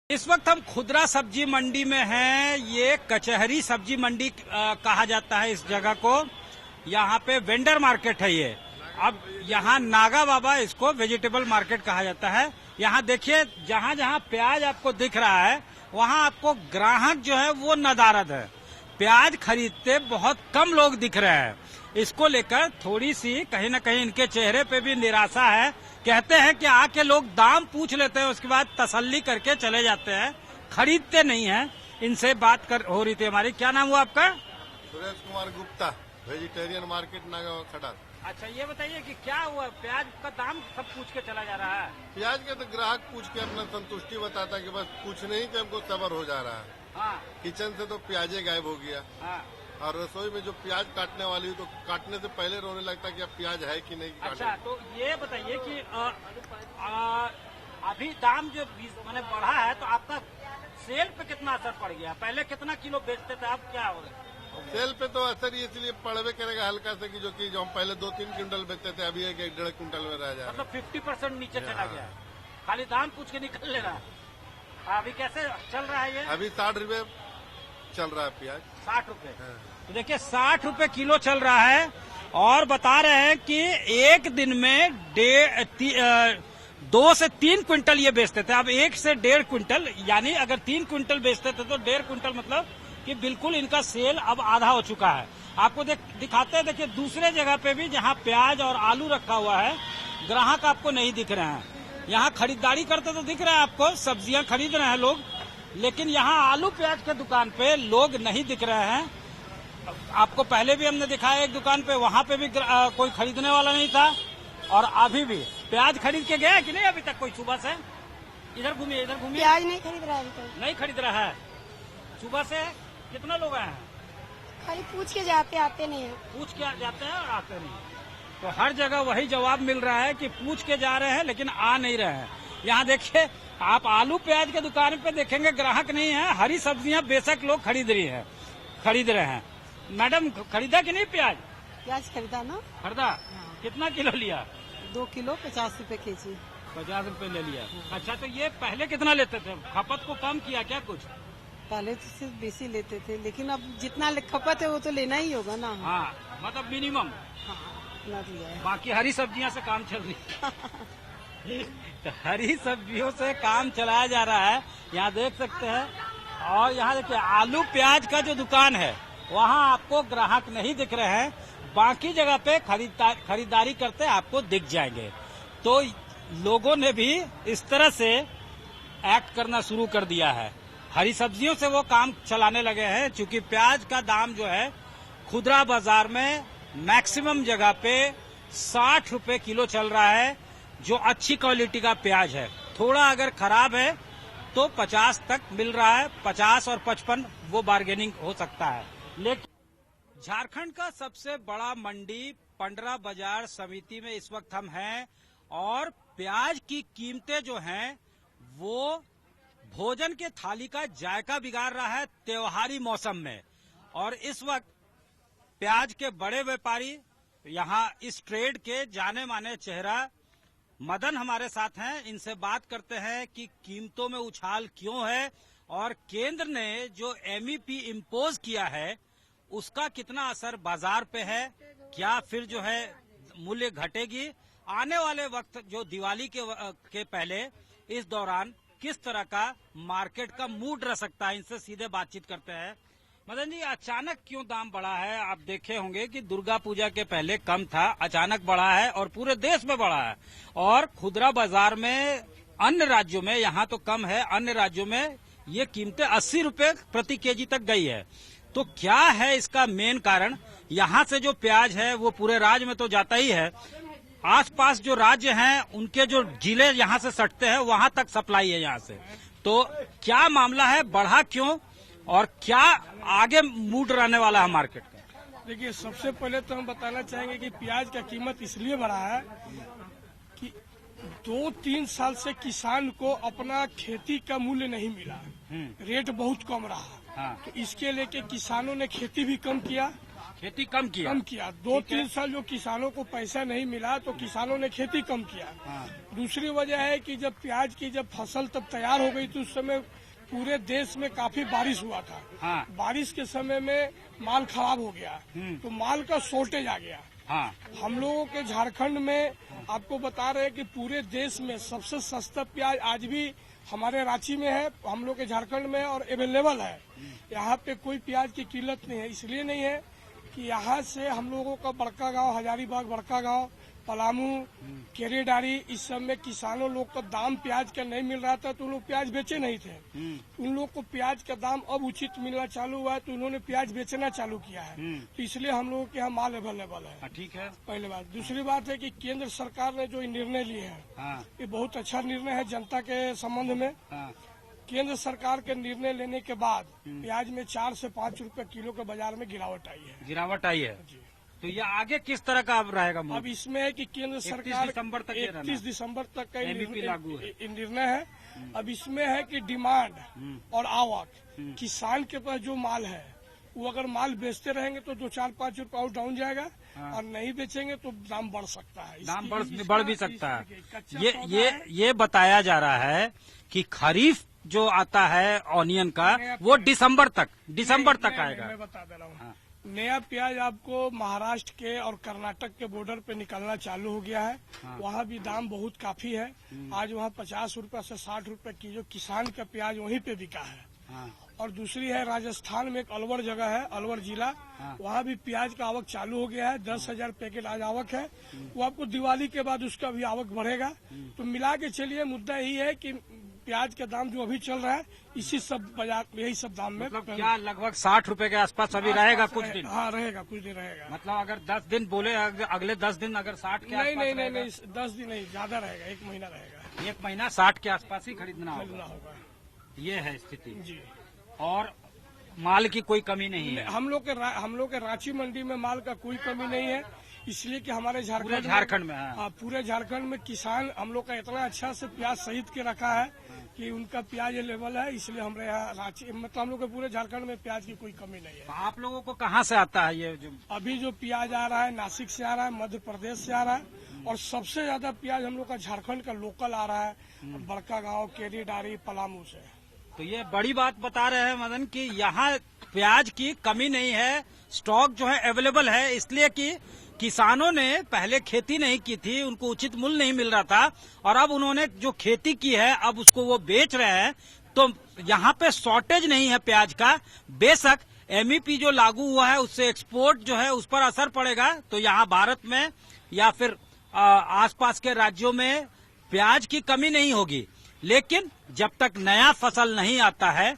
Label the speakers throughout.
Speaker 1: इस वक्त हम खुदरा सब्जी मंडी में हैं। ये कचहरी सब्जी मंडी कहा जाता है इस जगह को। यहाँ पे वेंडर मार्केट है ये। अब यहाँ नागा बाबा इसको वेजिटेबल मार्केट कहा जाता है। यहाँ देखिए जहाँ जहाँ प्याज आपको दिख रहा है वहाँ आपको ग्राहक जो है वो नदारद है। प्याज खरीदते बहुत कम लोग दिख रहे हैं। इसको लेकर थोड़ी सी कहीं न कहीं इनके चेहरे पे भी निराशा है। कहते हैं कि आके लोग दाम पूछ लेते हैं, उसके बाद तसल्ली करके चले जाते हैं, खरीदते नहीं हैं। इनसे बात हो रही थी हमारी। क्या नाम हुआ आपका?
Speaker 2: सुरेश कुमार गुप्ता, वेजिटेरियन मार्केट नागा खड़ा।
Speaker 1: अच्छा, ये बताइए कि क्या हुआ, प्याज का दाम सब पूछ के चला जा रहा है?
Speaker 2: प्याज के तो ग्राहक पूछ के अपना संतुष्टि बताता है कि बस कुछ नहीं कि हमको सबर हो जा रहा है।
Speaker 1: हाँ।
Speaker 2: किचन से तो प्याजे गायब हो गया।
Speaker 1: हाँ।
Speaker 2: और रसोई में जो प्याज काटने वाली हुई तो काटने से पहले रोने लगता कि अब प्याज है कि नहीं।
Speaker 1: अच्छा, तो ये बताइए कि अभी दाम जो मैंने बढ़ा है तो आपका सेल पे कितना असर पड़ गया? पहले कितना किलो बेचते थे, अब क्या हो रहा है?
Speaker 2: सेल पे तो असर इसलिए पड़वे करेगा हल्का से कि जो कि जो हम पहले 2-3 क्विंटल बेचते थे अभी 1-1.5 क्विंटल में रह जाए।
Speaker 1: मतलब 50% नीचे चला गया है। खाली दाम पूछ के निकल ले रहा है। अभी कैसे चल रहा है ये?
Speaker 2: अभी 60 रुपए चल रहा है प्याज।
Speaker 1: 60 रुपए। तो देखिए 60 रुपए किलो चल रहा है। और बता रहे हैं कि एक दिन में 2 से 3 क्विंटल ये बेचते थे। अब 1 से 1.5 क्विंटल, यानी अगर 3 क्विंटल बेचते थे तो 1.5 क्विंटल, मतलब कि बिल्कुल इनका सेल अब आधा हो चुका है। आपको दिखाते हैं। देखिए दूसरे जगह पे भी जहाँ प्याज और आलू रखा हुआ है, ग्राहक आपको नहीं दिख रहे हैं। यहाँ खरीदारी करते तो दिख रहे हैं आपको, सब्जियां खरीद रहे हैं लोग, लेकिन यहाँ आलू प्याज के दुकान पे लोग नहीं दिख रहे हैं। आपको पहले भी हमने दिखाया एक दुकान पे, वहाँ पे भी कोई खरीदने वाला नहीं था। और अभी भी प्याज खरीद के गया कि नहीं अभी तक कोई? सुबह से इधर घूमिए, इधर घूमिए।
Speaker 3: प्याज नहीं खरीद रहा है अभी तक।
Speaker 1: नहीं खरीद रहा है। सुबह से कितना लोग आए हैं?
Speaker 3: खाली पूछ के जाते, आते नहीं है।
Speaker 1: पूछ के जाते हैं और आते नहीं। तो हर जगह वही जवाब मिल रहा है कि पूछ के जा रहे हैं लेकिन आ नहीं रहे हैं। यहाँ देखिए आप आलू प्याज के दुकान पे देखेंगे ग्राहक नहीं है। हरी सब्जियां बेशक लोग खरीद रहे हैं। मैडम खरीदा कि नहीं प्याज?
Speaker 3: प्याज खरीदा ना।
Speaker 1: खरीदा? कितना किलो लिया?
Speaker 3: 2 किलो 50 रुपए केजी।
Speaker 1: 50 रुपए ले लिया। अच्छा, तो ये पहले कितना लेते थे? खपत को कम किया क्या कुछ?
Speaker 3: पहले तो सिर्फ बेसी लेते थे, लेकिन अब जितना खपत है वो तो लेना ही होगा ना।
Speaker 1: हाँ, मतलब मिनिमम।
Speaker 3: हाँ, इतना दिया है।
Speaker 1: बाकी हरी सब्जियां से काम चल रही है। तो हरी सब्जियों से काम चलाया जा रहा है, यहाँ देख सकते हैं। और यहाँ देखिए आलू प्याज का जो दुकान है वहाँ आपको ग्राहक नहीं दिख रहे हैं। बाकी जगह पे खरीदारी करते आपको दिख जाएंगे। तो लोगों ने भी इस तरह से एक्ट करना शुरू कर दिया है। हरी सब्जियों से वो काम चलाने लगे हैं। क्योंकि प्याज का दाम जो है खुदरा बाजार में मैक्सिमम जगह पे 60 रुपए किलो चल रहा है, जो अच्छी क्वालिटी का प्याज है। थोड़ा अगर खराब है तो 50 तक मिल रहा है। 50 और 55 वो बार्गेनिंग हो सकता है। लेकिन झारखंड का सबसे बड़ा मंडी पंडरा बाजार समिति में इस वक्त हम हैं और प्याज की कीमतें जो हैं वो भोजन के थाली का जायका बिगाड़ रहा है त्योहारी मौसम में। और इस वक्त प्याज के बड़े व्यापारी, यहाँ इस ट्रेड के जाने माने चेहरा मदन हमारे साथ हैं। इनसे बात करते हैं कि कीमतों में उछाल क्यों है और केंद्र ने जो एमईपी इम्पोज किया है उसका कितना असर बाजार पे है। क्या फिर जो है मूल्य घटेगी? आने वाले वक्त जो दिवाली के पहले इस दौरान किस तरह का मार्केट का मूड रह सकता है, इनसे सीधे बातचीत करते हैं। मदन जी, अचानक क्यों दाम बढ़ा है? आप देखे होंगे कि दुर्गा पूजा के पहले कम था, अचानक बढ़ा है और पूरे देश में बढ़ा है। और खुदरा बाजार में अन्य राज्यों में, यहाँ तो कम है, अन्य राज्यों में ये कीमतें 80 रुपए प्रति केजी तक गई है। तो क्या है इसका मेन कारण? यहाँ से जो प्याज है वो पूरे राज्य में तो जाता ही है, आसपास जो राज्य हैं उनके जो जिले यहाँ से सटते हैं वहाँ तक सप्लाई है यहाँ से। तो क्या मामला है, बढ़ा क्यों और क्या आगे मूड रहने वाला है मार्केट का?
Speaker 4: देखिए, सबसे पहले तो हम बताना चाहेंगे कि प्याज का कीमत इसलिए बढ़ा है कि 2-3 साल से किसान को अपना खेती का मूल्य नहीं मिला। रेट बहुत कम रहा। हाँ। तो इसके लेके किसानों ने खेती भी कम किया
Speaker 1: खेती कम किया।
Speaker 4: 2-3 साल जो किसानों को पैसा नहीं मिला तो किसानों ने खेती कम किया।
Speaker 1: हाँ।
Speaker 4: दूसरी वजह है कि जब प्याज की जब फसल तब तैयार हो गई तो उस समय पूरे देश में काफी बारिश हुआ था।
Speaker 1: हाँ।
Speaker 4: बारिश के समय में माल खराब हो गया तो माल का शॉर्टेज आ गया।
Speaker 1: हाँ।
Speaker 4: हम लोगों के झारखंड में आपको बता रहे हैं कि पूरे देश में सबसे सस्ता प्याज आज भी हमारे रांची में है, हम लोग के झारखंड में, और अवेलेबल है। यहाँ पे कोई प्याज की किल्लत नहीं है। इसलिए नहीं है कि यहाँ से हम लोगों का बड़का गांव, हजारीबाग बड़का गांव, पलामू, केरेडारी, इस सब में किसानों लोग का दाम प्याज का नहीं मिल रहा था तो लोग प्याज बेचे नहीं थे। उन लोग को प्याज का दाम अब उचित मिलना चालू हुआ है तो उन्होंने प्याज बेचना चालू किया है। तो इसलिए हम लोगों के यहाँ माल अवेलेबल है।
Speaker 1: ठीक है।
Speaker 4: पहले बात। दूसरी बात है कि केंद्र सरकार ने जो निर्णय लिए हैं,
Speaker 1: हाँ।
Speaker 4: ये बहुत अच्छा निर्णय है जनता के संबंध में।
Speaker 1: हाँ।
Speaker 4: केंद्र सरकार के निर्णय लेने के बाद प्याज में 4 से 5 रुपए किलो के बाजार में गिरावट आई है।
Speaker 1: गिरावट आई है। तो ये आगे किस तरह का अब रहेगा?
Speaker 4: अब इसमें है कि केंद्र सरकार 31 दिसंबर तक का
Speaker 1: एमपीपी लागू है।
Speaker 4: निर्णय है। अब इसमें है कि डिमांड और आवक, किसान के पास जो माल है वो अगर माल बेचते रहेंगे तो 2-4-5 रुपए और डाउन जाएगा। हाँ। और नहीं बेचेंगे तो दाम बढ़ सकता है।
Speaker 1: दाम बढ़ भी सकता है। ये बताया जा रहा है कि खरीफ जो आता है ऑनियन का वो दिसंबर तक आएगा।
Speaker 4: मैं बता दे रहा हूँ। हाँ। नया प्याज आपको महाराष्ट्र के और कर्नाटक के बॉर्डर पे निकलना चालू हो गया है। हाँ। वहाँ भी दाम बहुत काफी है। आज वहाँ 50 रुपए से 60 रुपए किलो किसान का प्याज वहीं पे बिका है। हाँ। और दूसरी है राजस्थान में एक अलवर जगह है, अलवर जिला। हाँ। वहाँ भी प्याज का आवक चालू हो गया है। 10,000 पैकेट आज आवक है। वो आपको दिवाली के बाद उसका भी आवक बढ़ेगा। तो मिला के चलिए मुद्दा यही है कि प्याज का दाम जो अभी चल रहा है इसी सब बाजार यही सब दाम में
Speaker 1: मतलब क्या लगभग 60 रुपए के आसपास अभी रहेगा कुछ दिन?
Speaker 4: हाँ रहेगा, कुछ दिन रहेगा।
Speaker 1: मतलब अगर 10 दिन बोले, अगले 10 दिन अगर 60 के आसपास
Speaker 4: नहीं 10 दिन नहीं, ज्यादा रहेगा, 1 महीना रहेगा।
Speaker 1: 1 महीना 60 के आसपास ही खरीदना
Speaker 4: होगा।
Speaker 1: ये है स्थिति जी।
Speaker 4: और
Speaker 1: माल की कोई कमी नहीं है।
Speaker 4: हम लोग के रांची मंडी में माल का कोई कमी नहीं है, इसलिए कि हमारे
Speaker 1: झारखंड में
Speaker 4: हाँ पूरे झारखंड में किसान हम लोग का इतना अच्छा से प्याज सहित के रखा है कि उनका प्याज लेवल है। इसलिए हमारे यहाँ रांची मतलब हम लोग के पूरे झारखंड में प्याज की कोई कमी नहीं है।
Speaker 1: आप लोगों को कहाँ से आता है ये जो
Speaker 4: अभी जो प्याज आ रहा है? नासिक से आ रहा है, मध्य प्रदेश से आ रहा है, और सबसे ज्यादा प्याज हम लोग का झारखंड का लोकल आ रहा है, बड़का गांव, केरीडारी, पलामू से।
Speaker 1: तो ये बड़ी बात बता रहे हैं मदन कि यहाँ प्याज की कमी नहीं है, स्टॉक जो है अवेलेबल है। इसलिए कि किसानों ने पहले खेती नहीं की थी, उनको उचित मूल्य नहीं मिल रहा था, और अब उन्होंने जो खेती की है अब उसको वो बेच रहे हैं। तो यहाँ पे शॉर्टेज नहीं है प्याज का। बेशक एमईपी जो लागू हुआ है उससे एक्सपोर्ट जो है उस पर असर पड़ेगा, तो यहाँ भारत में या फिर आसपास के राज्यों में प्याज की कमी नहीं होगी। लेकिन जब तक नया फसल नहीं आता है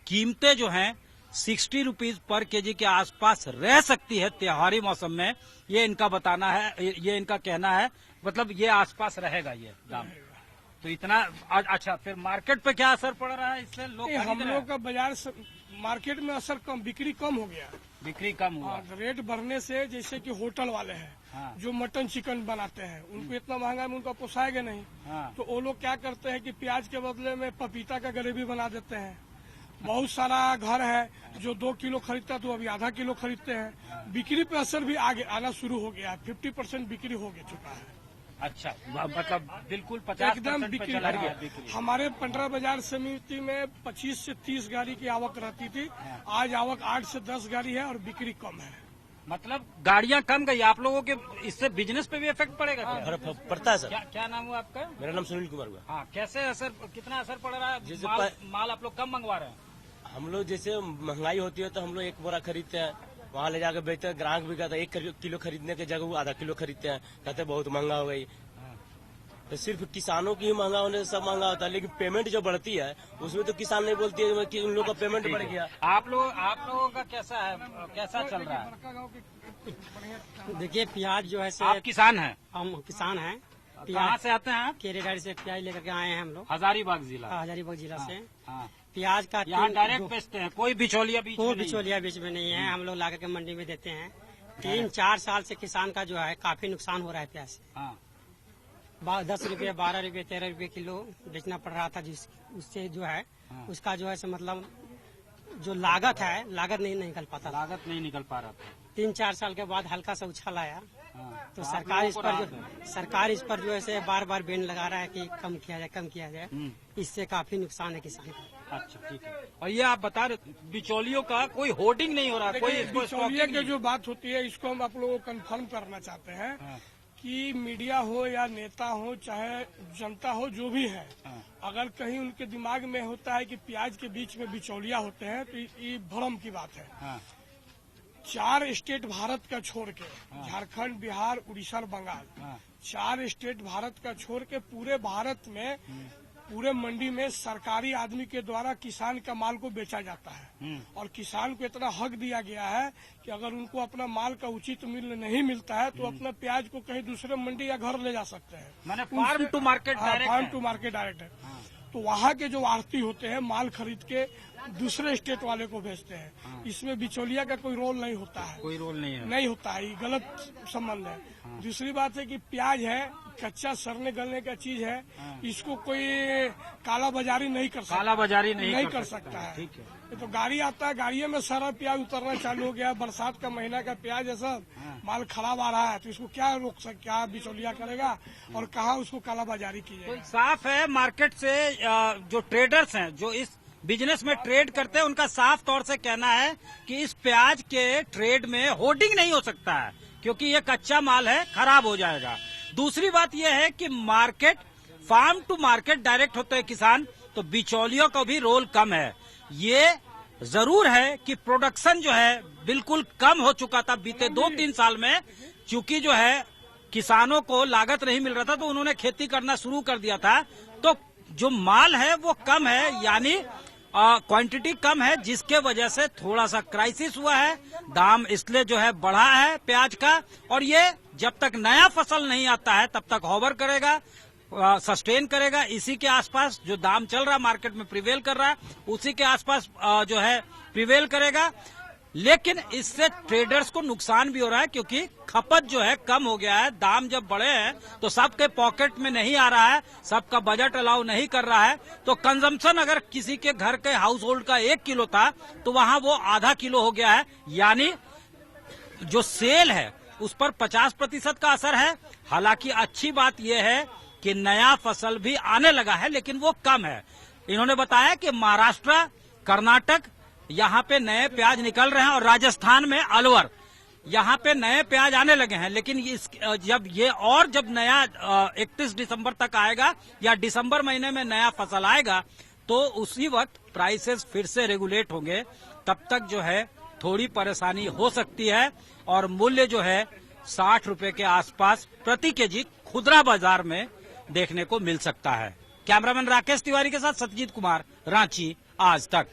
Speaker 1: कीमतें जो हैं 60 रुपीज पर केजी के आसपास रह सकती है त्योहारी मौसम में। ये इनका बताना है, ये इनका कहना है, मतलब ये आसपास रहेगा ये दाम। तो इतना अच्छा, फिर मार्केट पे क्या असर पड़ रहा है इससे? लोग
Speaker 4: हम लोग का बाजार मार्केट में असर कम, बिक्री कम हो गया।
Speaker 1: बिक्री कम हुआ।
Speaker 4: रेट बढ़ने से जैसे कि होटल वाले हैं हाँ। जो मटन चिकन बनाते हैं उनको इतना महंगा में उनका पोसाएगा नहीं हाँ। तो वो लोग क्या करते हैं कि प्याज के बदले में पपीता का ग्रेवी बना देते हैं। बहुत सारा घर है जो 2 किलो खरीदता तो अभी आधा किलो खरीदते हैं। बिक्री पे असर भी आगे आना शुरू हो गया है। 50% बिक्री हो चुका है।
Speaker 1: अच्छा, मतलब बिल्कुल 50%
Speaker 4: एकदम बिक्री। हमारे पंडरा बाजार समिति में 25 से 30 गाड़ी की आवक रहती थी, आज आवक 8 से 10 गाड़ी है और बिक्री कम है।
Speaker 1: मतलब गाड़ियां कम गई। आप लोगों के इससे बिजनेस पे भी इफेक्ट पड़ेगा?
Speaker 5: पड़ता है सर।
Speaker 1: क्या नाम हुआ आपका?
Speaker 5: मेरा नाम सुनील कुमार हुआ।
Speaker 1: हाँ, कैसे असर, कितना असर पड़ रहा है? माल आप लोग कम मंगवा रहे हैं?
Speaker 5: हम लोग जैसे महंगाई होती है तो हम लोग 1 बोरा खरीदते हैं, वहाँ ले जाकर बेचते हैं। ग्राहक भी कहता है 1 किलो खरीदने की जगह वो आधा किलो खरीदते हैं, कहते हैं बहुत महंगा हो गई। तो सिर्फ किसानों की ही महंगा होने से सब महंगा होता है, लेकिन पेमेंट जो बढ़ती है उसमें तो किसान नहीं बोलती है कि उन लोगों का पेमेंट बढ़ गया।
Speaker 1: आप लोगों का कैसा है, कैसा चल रहा है?
Speaker 6: देखिए प्याज जो है से
Speaker 1: आप किसान हैं?
Speaker 6: हम किसान हैं।
Speaker 1: कहाँ से आते हैं आप?
Speaker 6: केरेडारी से प्याज लेकर के आए हैं हम लोग।
Speaker 1: हजारीबाग जिला?
Speaker 6: हजारीबाग जिला से।
Speaker 1: हाँ।
Speaker 6: प्याज का
Speaker 1: यहाँ डायरेक्ट बेचते हैं, कोई बिचौलिया बीच में?
Speaker 6: कोई बिचौलिया बीच में नहीं है, हम लोग ला करके मंडी में देते हैं। 3-4 साल से किसान का जो है काफी नुकसान हो रहा है प्याज से। 10 रुपये, 12 रुपये, 13 रुपये किलो बेचना पड़ रहा था, उससे जो है उसका जो है मतलब जो लागत है, लागत नहीं निकल पाता।
Speaker 1: लागत नहीं निकल पा रहा था।
Speaker 6: 3-4 साल के बाद हल्का सा उछाल आया,
Speaker 1: हाँ,
Speaker 6: तो
Speaker 1: आप
Speaker 6: सरकार
Speaker 1: लोगों
Speaker 6: इस
Speaker 1: को
Speaker 6: पर
Speaker 1: राहत है।
Speaker 6: सरकार इस पर जो है बार बार बैन लगा रहा है कि कम किया जाए, कम किया जाए।
Speaker 1: हम्म।
Speaker 6: इससे काफी नुकसान है किसान को।
Speaker 1: अच्छा, ठीक है। और ये आप बता रहे बिचौलियों का कोई होर्डिंग नहीं हो रहा, कोई इसको
Speaker 4: बिचौलिया
Speaker 1: स्टॉकिंग
Speaker 4: की
Speaker 1: नहीं।
Speaker 4: जो बात होती है इसको हम आप लोगों को कंफर्म करना चाहते हैं
Speaker 1: हाँ,
Speaker 4: कि मीडिया हो या नेता हो चाहे जनता हो जो भी है,
Speaker 1: हाँ,
Speaker 4: अगर कहीं उनके दिमाग में होता है कि प्याज के बीच में बिचौलिया होते हैं तो ये भ्रम की बात है।
Speaker 1: हाँ,
Speaker 4: 4 स्टेट भारत का छोड़ के, झारखंड, बिहार, उड़ीसा और बंगाल,
Speaker 1: हाँ,
Speaker 4: 4 स्टेट भारत का छोड़ के पूरे भारत में पूरे मंडी में सरकारी आदमी के द्वारा किसान का माल को बेचा जाता है। और किसान को इतना हक दिया गया है कि अगर उनको अपना माल का उचित मूल्य नहीं मिलता है तो अपना प्याज को कहीं दूसरे मंडी या घर ले जा सकते हैं।
Speaker 1: मैंने farm to market direct
Speaker 4: farm
Speaker 1: है।
Speaker 4: टू मार्केट डायरेक्ट है। तो वहाँ के जो आढ़ती होते हैं माल खरीद के दूसरे स्टेट वाले को भेजते हैं। इसमें बिचौलिया का कोई रोल नहीं होता है,
Speaker 1: कोई रोल नहीं है।
Speaker 4: नहीं होता है, ये गलत संबंध है। दूसरी बात है कि प्याज है, कच्चा सड़ने गलने का चीज है, इसको कोई काला बाजारी नहीं कर सकता,
Speaker 1: काला बाजारी नहीं
Speaker 4: कर सकता है।
Speaker 1: ठीक है।
Speaker 4: ये तो गाड़ी आता है, गाड़ियों में सारा प्याज उतरना चालू हो गया। बरसात का महीना का प्याज है सब, माल खराब आ रहा है, तो इसको क्या रोक सकता, क्या बिचौलिया करेगा और कहाँ उसको काला बाजारी की
Speaker 1: तो
Speaker 4: जाएगी।
Speaker 1: साफ है मार्केट से जो ट्रेडर्स हैं जो इस बिजनेस में ट्रेड करते हैं उनका साफ तौर से कहना है कि इस प्याज के ट्रेड में होर्डिंग नहीं हो सकता है क्योंकि ये कच्चा माल है, खराब हो जाएगा। दूसरी बात यह है कि market farm to market direct होते हैं किसान, तो बिचौलियों का भी रोल कम है। ये जरूर है कि प्रोडक्शन जो है बिल्कुल कम हो चुका था बीते 2-3 साल में, चूंकि जो है किसानों को लागत नहीं मिल रहा था तो उन्होंने खेती करना शुरू कर दिया था। तो जो माल है वो कम है, यानी क्वांटिटी कम है, जिसके वजह से थोड़ा सा क्राइसिस हुआ है। दाम इसलिए जो है बढ़ा है प्याज का, और ये जब तक नया फसल नहीं आता है तब तक होवर करेगा, सस्टेन करेगा। इसी के आसपास जो दाम चल रहा है मार्केट में प्रिवेल कर रहा है उसी के आसपास जो है प्रिवेल करेगा। लेकिन इससे ट्रेडर्स को नुकसान भी हो रहा है क्योंकि खपत जो है कम हो गया है। दाम जब बढ़े हैं तो सबके पॉकेट में नहीं आ रहा है, सबका बजट अलाउ नहीं कर रहा है। तो कंजम्पशन अगर किसी के घर के हाउस होल्ड का 1 किलो था तो वहां वो आधा किलो हो गया है, यानी जो सेल है उस पर 50% का असर है। हालांकि अच्छी बात यह है कि नया फसल भी आने लगा है लेकिन वो कम है। इन्होंने बताया कि महाराष्ट्र, कर्नाटक यहाँ पे नए प्याज निकल रहे हैं और राजस्थान में अलवर, यहाँ पे नए प्याज आने लगे हैं। लेकिन जब नया 31 दिसंबर तक आएगा या दिसंबर महीने में नया फसल आएगा तो उसी वक्त प्राइसेस फिर से रेगुलेट होंगे। तब तक जो है थोड़ी परेशानी हो सकती है और मूल्य जो है 60 रुपए के आसपास प्रति केजी खुदरा बाजार में देखने को मिल सकता है। कैमरामैन राकेश तिवारी के साथ सत्यजीत कुमार, रांची, आज तक।